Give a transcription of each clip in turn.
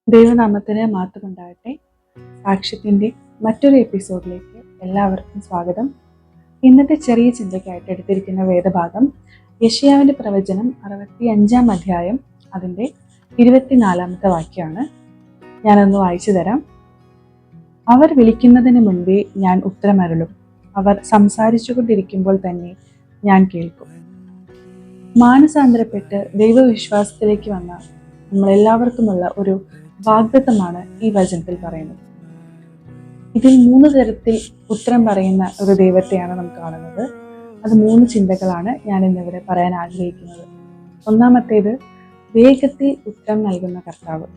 ദൈവനാമത്തിന് മാത്രമുണ്ടാകട്ടെ. സാക്ഷ്യത്തിൻ്റെ മറ്റൊരു എപ്പിസോഡിലേക്ക് എല്ലാവർക്കും സ്വാഗതം. ഇന്നത്തെ ചെറിയ ചിന്തയ്ക്കായിട്ട് എടുത്തിരിക്കുന്ന വേദഭാഗം യെശയ്യാവിൻ്റെ പ്രവചനം 65 അധ്യായം അതിൻ്റെ 24 വാക്യമാണ്. ഞാനൊന്ന് വായിച്ചു തരാം. അവർ വിളിക്കുന്നതിന് മുൻപേ ഞാൻ ഉത്തരമരുളും, അവർ സംസാരിച്ചു കൊണ്ടിരിക്കുമ്പോൾ തന്നെ ഞാൻ കേൾക്കും. മാനസാന്തരപ്പെട്ട് ദൈവവിശ്വാസത്തിലേക്ക് വന്ന നമ്മളെല്ലാവർക്കുമുള്ള ഒരു വാഗ്ദത്തമാണ് ഈ വചനത്തിൽ പറയുന്നത്. ഇതിൽ 3 തരത്തിൽ ഉത്തരം പറയുന്ന ഒരു ദൈവത്തെയാണ് നമുക്ക് കാണുന്നത്. അത് 3 ചിന്തകളാണ് ഞാൻ ഇന്നിവിടെ പറയാൻ ആഗ്രഹിക്കുന്നത്. ഒന്നാമത്തേത് വേഗത്തിൽ ഉത്തരം നൽകുന്ന കർത്താവ്.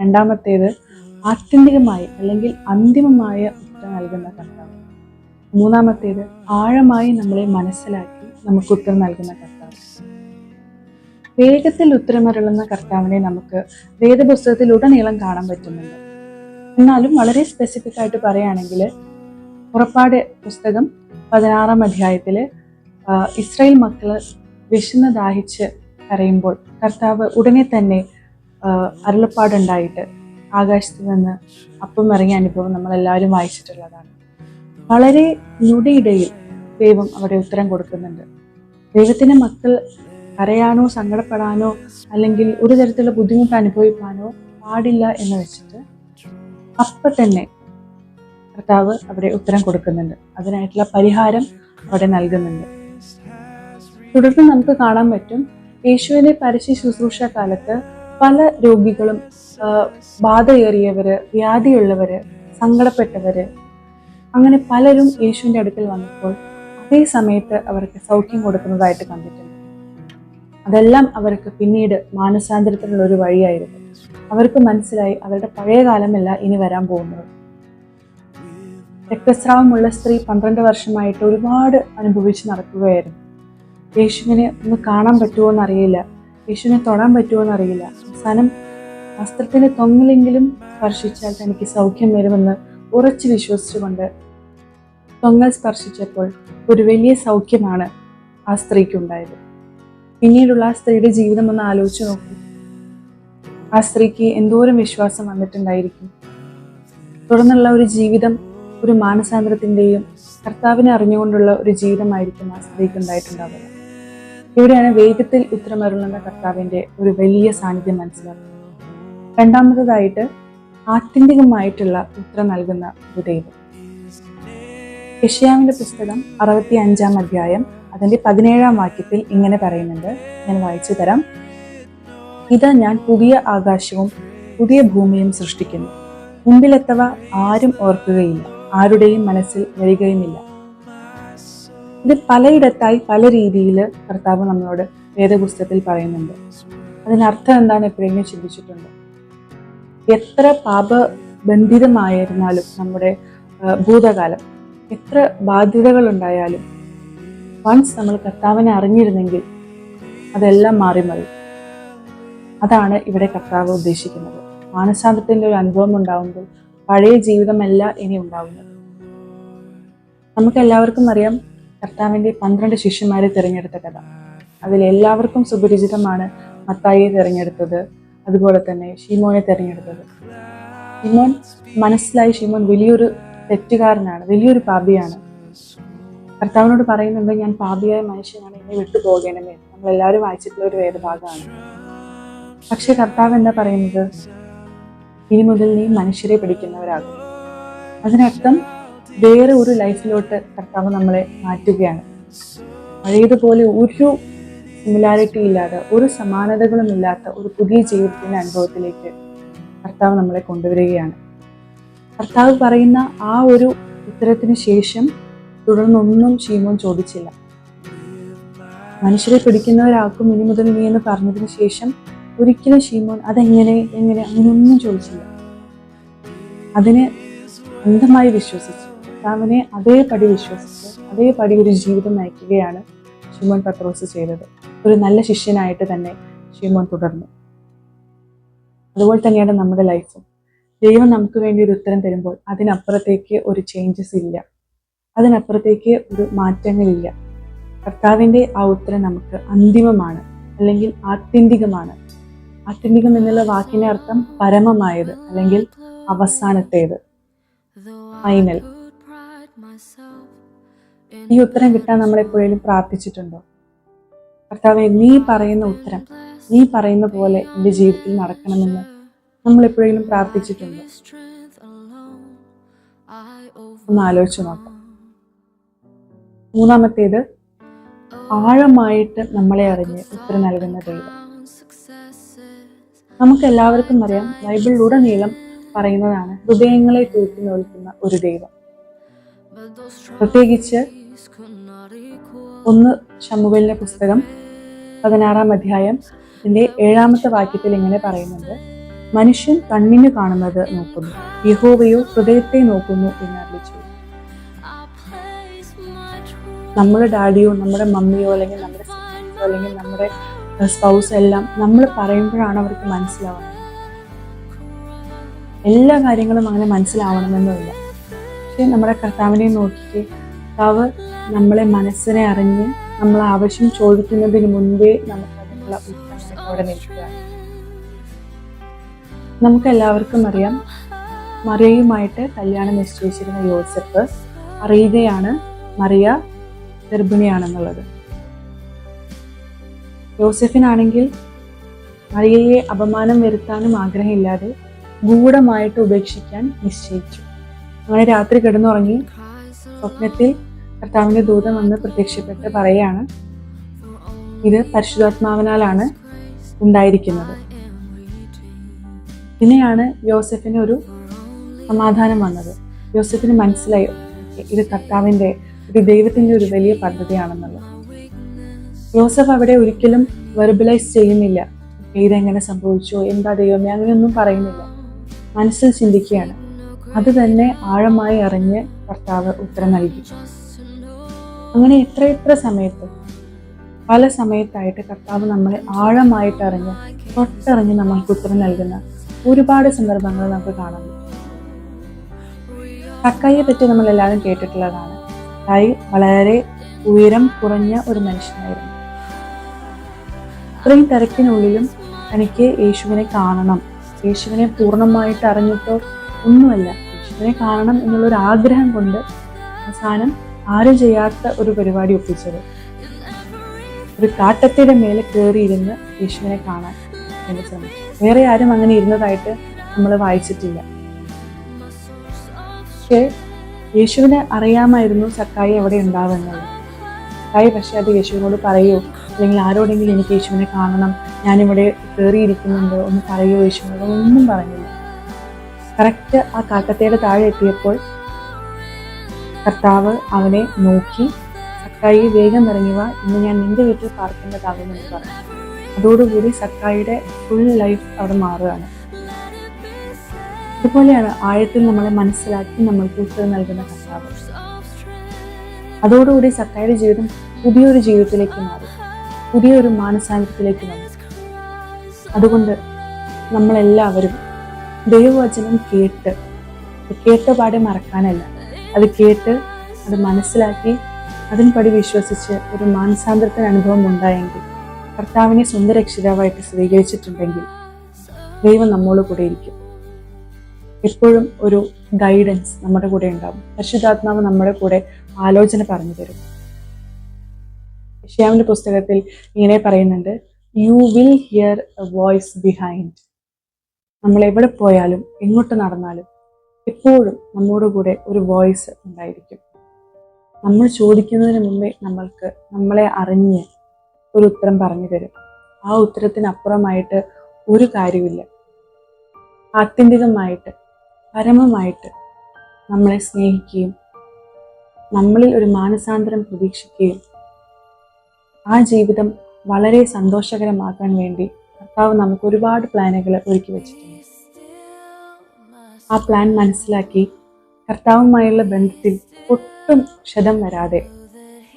രണ്ടാമത്തേത് ആത്യന്തികമായി അല്ലെങ്കിൽ അന്തിമമായ ഉത്തരം നൽകുന്ന കർത്താവ്. മൂന്നാമത്തേത് ആഴമായി നമ്മളെ മനസ്സിലാക്കി നമുക്ക് ഉത്തരം നൽകുന്ന കർത്താവ്. വേഗത്തിൽ ഉത്തരമരുളുന്ന കർത്താവിനെ നമുക്ക് വേദപുസ്തകത്തിൽ ഉടനീളം കാണാൻ പറ്റുന്നുണ്ട്. എന്നാലും വളരെ സ്പെസിഫിക് ആയിട്ട് പറയുകയാണെങ്കിൽ പുറപ്പാട് പുസ്തകം 16 അധ്യായത്തിൽ ഇസ്രായേൽ മക്കള് വിശന്ന് ദാഹിച്ച് കരയുമ്പോൾ കർത്താവ് ഉടനെ തന്നെ അരുളപ്പാടുണ്ടായിട്ട് ആകാശത്ത് നിന്ന് അപ്പം ഇറങ്ങിയ അനുഭവം നമ്മളെല്ലാവരും വായിച്ചിട്ടുള്ളതാണ്. വളരെ ഞൊടിയിടയിൽ ദൈവം അവിടെ ഉത്തരം കൊടുക്കുന്നുണ്ട്. ദൈവത്തിൻ്റെ മക്കൾ കരയാനോ സങ്കടപ്പെടാനോ അല്ലെങ്കിൽ ഒരു തരത്തിലുള്ള ബുദ്ധിമുട്ട് അനുഭവിക്കാനോ പാടില്ല എന്ന് വെച്ചിട്ട് അപ്പം തന്നെ കർത്താവ് അവിടെ ഉത്തരം കൊടുക്കുന്നുണ്ട്. അതിനായിട്ടുള്ള പരിഹാരം അവിടെ നൽകുന്നുണ്ട്. തുടർന്ന് നമുക്ക് കാണാൻ പറ്റും, യേശുവിനെ പരസ്യ ശുശ്രൂഷ കാലത്ത് പല രോഗികളും ബാധയേറിയവര്, വ്യാധിയുള്ളവര്, സങ്കടപ്പെട്ടവര്, അങ്ങനെ പലരും യേശുവിൻ്റെ അടുക്കൽ വന്നപ്പോൾ അതേ സമയത്ത് അവർക്ക് സൗഖ്യം കൊടുക്കുന്നതായിട്ട് കണ്ടിട്ടുണ്ട്. അതെല്ലാം അവർക്ക് പിന്നീട് മാനസാന്തരത്തിനുള്ള ഒരു വഴിയായിരുന്നു. അവർക്ക് മനസ്സിലായി അവരുടെ പഴയ കാലമല്ല ഇനി വരാൻ പോകുന്നത്. രക്തസ്രാവമുള്ള സ്ത്രീ 12 വർഷമായിട്ട് ഒരുപാട് അനുഭവിച്ച് നടക്കുകയായിരുന്നു. യേശുവിനെ ഒന്ന് കാണാൻ പറ്റുമോ എന്നറിയില്ല, യേശുവിനെ തൊടാൻ പറ്റുമോ എന്നറിയില്ല. അവസാനം വസ്ത്രത്തിന് തൊങ്ങലെങ്കിലും സ്പർശിച്ചാൽ തനിക്ക് സൗഖ്യം വരുമെന്ന് ഉറച്ചു വിശ്വസിച്ചുകൊണ്ട് തൊങ്ങൽ സ്പർശിച്ചപ്പോൾ ഒരു വലിയ സൗഖ്യമാണ് ആ സ്ത്രീക്കുണ്ടായത്. പിന്നീടുള്ള ആ സ്ത്രീയുടെ ജീവിതം ഒന്ന് ആലോചിച്ച് നോക്കൂ. ആ സ്ത്രീക്ക് എന്തോരം വിശ്വാസം വന്നിട്ടുണ്ടായിരിക്കും. തുടർന്നുള്ള ഒരു ജീവിതം ഒരു മാനസാന്തരത്തിൻ്റെയും കർത്താവിനെ അറിഞ്ഞുകൊണ്ടുള്ള ഒരു ജീവിതമായിരിക്കും ആ സ്ത്രീക്ക് ഉണ്ടായിട്ടുണ്ടാവുക. ഇവിടെയാണ് വേഗത്തിൽ ഉത്തരമരുളുന്ന കർത്താവിൻ്റെ ഒരു വലിയ സാന്നിധ്യം മനസ്സിലാക്കുന്നത്. രണ്ടാമതായിട്ട് ആത്യന്തികമായിട്ടുള്ള ഉത്തരം നൽകുന്ന ഒരു ദൈവം. യെശയ്യാവിൻ്റെ പുസ്തകം 65 അധ്യായം അതിൻ്റെ 17 വാക്യത്തിൽ ഇങ്ങനെ പറയുന്നുണ്ട്. ഞാൻ വായിച്ചു തരാം. ഇതാ ഞാൻ പുതിയ ആകാശവും പുതിയ ഭൂമിയും സൃഷ്ടിക്കുന്നു, മുമ്പിലെത്തവ ആരും ഓർക്കുകയില്ല, ആരുടെയും മനസ്സിൽ വരികയുമില്ല. ഇത് പലയിടത്തായി പല രീതിയിൽ കർത്താവ് നമ്മളോട് വേദപുസ്തകത്തിൽ പറയുന്നുണ്ട്. അതിനർത്ഥം എന്താണ് എപ്പോഴെങ്കിലും ചിന്തിച്ചിട്ടുണ്ടോ? എത്ര പാപബന്ധിതമായിരുന്നാലും നമ്മുടെ ഭൂതകാലം, എത്ര ബാധ്യതകൾ ഉണ്ടായാലും വൺസ് നമ്മൾ കർത്താവിനെ അറിഞ്ഞിരുന്നെങ്കിൽ അതെല്ലാം മാറി മറി. അതാണ് ഇവിടെ കർത്താവ് ഉദ്ദേശിക്കുന്നത്. മാനസാന്തരത്തിൻ്റെ ഒരു അനുഭവം ഉണ്ടാവുമ്പോൾ പഴയ ജീവിതമല്ല ഇനി ഉണ്ടാവുന്നത്. നമുക്കെല്ലാവർക്കും അറിയാം കർത്താവിൻ്റെ 12 ശിഷ്യന്മാരെ തിരഞ്ഞെടുത്ത കഥ. അതിലെല്ലാവർക്കും സുപരിചിതമാണ് മത്തായിയെ തിരഞ്ഞെടുത്തത്, അതുപോലെ തന്നെ ശീമോനെ തിരഞ്ഞെടുത്തത്. ശീമോൻ മനസ്സിലായി, ശീമോൻ വലിയൊരു തെറ്റുകാരനാണ്, വലിയൊരു പാപിയാണ്. കർത്താവിനോട് പറയുന്നുണ്ട്, ഞാൻ പാപിയായ മനുഷ്യനാണ്, എന്നെ വിട്ടുപോകണമേ. നമ്മളെല്ലാവരും വായിച്ചിട്ടുള്ള ഒരു വേദഭാഗമാണ്. പക്ഷെ കർത്താവ് എന്താ പറയുന്നത്? ഇനി മുതൽ നീ മനുഷ്യരെ പിടിക്കുന്നവരാകും. അതിനർത്ഥം വേറെ ഒരു ലൈഫിലോട്ട് കർത്താവ് നമ്മളെ മാറ്റുകയാണ്. പഴയതുപോലെ ഒരു സിമിലാരിറ്റി ഇല്ലാതെ, ഒരു സമാനതകളും ഇല്ലാത്ത ഒരു പുതിയ ജീവിതത്തിൻ്റെ അനുഭവത്തിലേക്ക് കർത്താവ് നമ്മളെ കൊണ്ടുവരികയാണ്. കർത്താവ് പറയുന്ന ആ ഒരു ഉത്തരത്തിന് ശേഷം തുടർന്നൊന്നും ശീമോൻ ചോദിച്ചില്ല. മനുഷ്യരെ പിടിക്കുന്നവരാക്കും ഇനി മുതൽ നീ എന്ന് പറഞ്ഞതിന് ശേഷം ഒരിക്കലും ശീമോൻ അതെങ്ങനെ അങ്ങനെയൊന്നും ചോദിച്ചില്ല. അതിന് അന്ധമായി വിശ്വസിച്ച് കർത്താവിനെ അതേപടി വിശ്വസിച്ച് അതേപടി ഒരു ജീവിതം നയിക്കുകയാണ് ശിമോൻ പത്രോസ് ചെയ്തത്. ഒരു നല്ല ശിഷ്യനായിട്ട് തന്നെ ശിമോൻ തുടർന്നു. അതുപോലെ തന്നെയാണ് നമ്മുടെ ലൈഫും. ദൈവം നമുക്ക് വേണ്ടി ഒരു ഉത്തരം തരുമ്പോൾ അതിനപ്പുറത്തേക്ക് ഒരു ചേഞ്ചസ് ഇല്ല, അതിനപ്പുറത്തേക്ക് ഒരു മാറ്റങ്ങളില്ല. കർത്താവിൻ്റെ ആ ഉത്തരം നമുക്ക് അന്തിമമാണ് അല്ലെങ്കിൽ ആത്യന്തികമാണ്. ആത്യന്തികം എന്നുള്ള വാക്കിന്റെ അർത്ഥം പരമമായത് അല്ലെങ്കിൽ അവസാനത്തേത്, ഫൈനൽ. ഈ ഉത്തരം കിട്ടാൻ നമ്മൾ എപ്പോഴേലും പ്രാർത്ഥിച്ചിട്ടുണ്ടോ? കർത്താവേ, നീ പറയുന്ന ഉത്തരം, നീ പറയുന്ന പോലെ എൻ്റെ ജീവിതത്തിൽ നടക്കണമെന്ന് നമ്മൾ എപ്പോഴെങ്കിലും പ്രാർത്ഥിച്ചിട്ടുണ്ടോ? ഒന്ന് ആലോചിച്ച് നോക്കാം. മൂന്നാമത്തേത്, ആഴമായിട്ട് നമ്മളെ അറിഞ്ഞ് ഉത്തരം നൽകുന്ന ദൈവം. നമുക്ക് എല്ലാവർക്കും അറിയാം, ബൈബിളിലുടനീളം പറയുന്നതാണ് ഹൃദയങ്ങളെ തൂക്കി നോക്കുന്ന ഒരു ദൈവം. പ്രത്യേകിച്ച് 1 ശമൂവേലിന്റെ പുസ്തകം 16-ാം അധ്യായം 7-ാമത്തെ വാക്യത്തിൽ ഇങ്ങനെ പറയുന്നുണ്ട്: മനുഷ്യൻ കണ്ണിന് കാണുന്നത് നോക്കുന്നു, യഹോവയോ ഹൃദയത്തെ നോക്കുന്നു എന്ന് അരുളിച്ചെയ്തു. നമ്മുടെ ഡാഡിയോ നമ്മുടെ മമ്മിയോ അല്ലെങ്കിൽ നമ്മുടെ സിസ്റ്റേഴ്സോ അല്ലെങ്കിൽ നമ്മുടെ സ്പൗസ് എല്ലാം നമ്മൾ പറയുമ്പോഴാണ് അവർക്ക് മനസ്സിലാവുന്നത്. എല്ലാ കാര്യങ്ങളും അങ്ങനെ മനസ്സിലാവണമെന്നില്ല. പക്ഷെ നമ്മുടെ കർത്താവിനെ നോക്കിയിട്ട് കർത്താവ് നമ്മളെ മനസ്സിനെ അറിഞ്ഞ് നമ്മൾ ആവശ്യം ചോദിക്കുന്നതിന് മുൻപേ നമുക്ക് അതിനുള്ള ഉത്തരം അവിടെ നിൽക്കുകയാണ്. നമുക്ക് എല്ലാവർക്കും അറിയാം, മറിയയുമായിട്ട് കല്യാണം നിശ്ചയിച്ചിരുന്ന യോസഫ് അറിയുകയാണ് മറിയ ഗർഭിണിയാണെന്നുള്ളത്. യോസഫിനാണെങ്കിൽ മറിയയെ അപമാനം വരുത്താനും ആഗ്രഹമില്ലാതെ ഗൂഢമായിട്ട് ഉപേക്ഷിക്കാൻ നിശ്ചയിച്ചു. അങ്ങനെ രാത്രി കിടന്നുറങ്ങി സ്വപ്നത്തിൽ കർത്താവിന്റെ ദൂതൻ വന്ന് പ്രത്യക്ഷപ്പെട്ട് പറയാണ്, ഇത് പരിശുദ്ധാത്മാവിനാലാണ് ഉണ്ടായിരിക്കുന്നത്. പിന്നെയാണ് യോസഫിന് ഒരു സമാധാനം വന്നത്. യോസഫിന് മനസ്സിലായി, ഇത് കർത്താവിന്റെ, ഇത് ദൈവത്തിന്റെ ഒരു വലിയ പദ്ധതിയാണെന്നുള്ളത്. യോസഫ് അവിടെ ഒരിക്കലും വെർബലൈസ് ചെയ്യുന്നില്ല, ഇതെങ്ങനെ സംഭവിച്ചോ, എന്താ ദൈവമേ, അങ്ങനെയൊന്നും പറയുന്നില്ല. മനസ്സിൽ ചിന്തിക്കുകയാണ്. അത് തന്നെ ആഴമായി അറിഞ്ഞ് കർത്താവ് ഉത്തരം നൽകി. അങ്ങനെ എത്ര സമയത്ത്, പല സമയത്തായിട്ട് കർത്താവ് നമ്മളെ ആഴമായിട്ട് അറിഞ്ഞ് തൊട്ടറിഞ്ഞ് നമ്മൾക്ക് ഉത്തരം നൽകുന്ന ഒരുപാട് സന്ദർഭങ്ങൾ നമുക്ക് കാണാൻ പറ്റും. സക്കായിയെ പറ്റി നമ്മൾ എല്ലാവരും കേട്ടിട്ടുള്ളതാണ്. സക്കായി വളരെ ഉയരം കുറഞ്ഞ ഒരു മനുഷ്യനായിരുന്നു. ഇത്രയും തിരക്കിനുള്ളിലും എനിക്ക് യേശുവിനെ കാണണം, യേശുവിനെ പൂർണ്ണമായിട്ട് അറിഞ്ഞിട്ടോ ഒന്നുമല്ല, യേശുവിനെ കാണണം എന്നുള്ളൊരു ആഗ്രഹം കൊണ്ട് അവസാനം ആരും ചെയ്യാത്ത ഒരു പരിപാടി ഒപ്പിച്ചത്, ഒരു കാട്ടത്തിയുടെ മേലെ കയറിയിരുന്ന് യേശുവിനെ കാണാൻ വേണ്ടി ശ്രമിച്ചു. വേറെ ആരും അങ്ങനെ ഇരുന്നതായിട്ട് നമ്മൾ വായിച്ചിട്ടില്ല. പക്ഷേ യേശുവിനെ അറിയാമായിരുന്നു സക്കായി എവിടെ ഉണ്ടാവുന്നത്. സക്കായി പക്ഷെ അത് യേശുവിനോട് പറയോ, അല്ലെങ്കിൽ ആരോടെങ്കിലും എനിക്ക് യേശുവിനെ കാണണം, ഞാനിവിടെ കയറിയിരിക്കുന്നുണ്ട്, ഒന്ന് പറയോ യേശുവിനോട്, ഒന്നും പറഞ്ഞില്ല. കറക്റ്റ് ആ കാട്ടത്തേടെ താഴെ എത്തിയപ്പോൾ കർത്താവ് അവനെ നോക്കി, സക്കായി വേഗം ഇറങ്ങി വാ, ഇന്ന് ഞാൻ നിന്റെ വീട്ടിൽ പാർക്കേണ്ടതാകുമെന്ന് പറഞ്ഞു. അതോടുകൂടി സക്കായിയുടെ ഫുൾ ലൈഫ് അവിടെ മാറുകയാണ്. അതുപോലെയാണ് ആഴത്തിൽ നമ്മളെ മനസ്സിലാക്കി നമ്മൾക്ക് ഉത്തരം നൽകുന്ന കർത്താവ്. അതോടുകൂടി സക്കായിയുടെ ജീവിതം പുതിയൊരു ജീവിതത്തിലേക്ക് മാറി, പുതിയൊരു മാനസാന്തരത്തിലേക്ക് വന്നു. അതുകൊണ്ട് നമ്മളെല്ലാവരും ദൈവവചനം കേട്ട പാടെ മറക്കാനല്ല, അത് കേട്ട് അത് മനസ്സിലാക്കി അതിൻപടി വിശ്വസിച്ച് ഒരു മാനസാന്തരത്തിന് അനുഭവം ഉണ്ടായെങ്കിൽ, കർത്താവിനെ സ്വന്തം രക്ഷിതാവായിട്ട് സ്വീകരിച്ചിട്ടുണ്ടെങ്കിൽ ദൈവം നമ്മോട് കൂടെ ഇരിക്കും. എപ്പോഴും ഒരു ഗൈഡൻസ് നമ്മുടെ കൂടെ ഉണ്ടാവും. പരിശുദ്ധാത്മാവ് നമ്മുടെ കൂടെ ആലോചന പറഞ്ഞു തരും. യെശയ്യാവിന്റെ പുസ്തകത്തിൽ ഇങ്ങനെ പറയുന്നുണ്ട്, you will hear A voice behind. നമ്മൾ എവിടെ പോയാലും എങ്ങോട്ട് നടന്നാലും എപ്പോഴും നമ്മോട് കൂടെ ഒരു വോയിസ് ഉണ്ടായിരിക്കും. നമ്മൾ ചോദിക്കുന്നതിന് മുമ്പേ നമ്മളെ അറിഞ്ഞ് ഒരു ഉത്തരം പറഞ്ഞു തരും. ആ ഉത്തരത്തിനപ്പുറമായിട്ട് ഒരു കാര്യമില്ല. ആത്യന്തികമായിട്ട് പരമമായിട്ട് നമ്മളെ സ്നേഹിക്കുകയും നമ്മളിൽ ഒരു മാനസാന്തരം പ്രതീക്ഷിക്കുകയും ആ ജീവിതം വളരെ സന്തോഷകരമാക്കാൻ വേണ്ടി കർത്താവ് നമുക്ക് ഒരുപാട് പ്ലാനുകൾ ഒരുക്കി വെച്ചിട്ടുണ്ട്. ആ പ്ലാൻ മനസ്സിലാക്കി കർത്താവുമായുള്ള ബന്ധത്തിൽ ഒട്ടും ക്ഷതം വരാതെ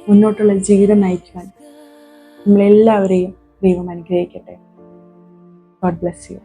മുന്നോട്ടുള്ള ജീവിതം നയിക്കുവാൻ നമ്മളെല്ലാവരെയും ദൈവം അനുഗ്രഹിക്കട്ടെ. God bless you.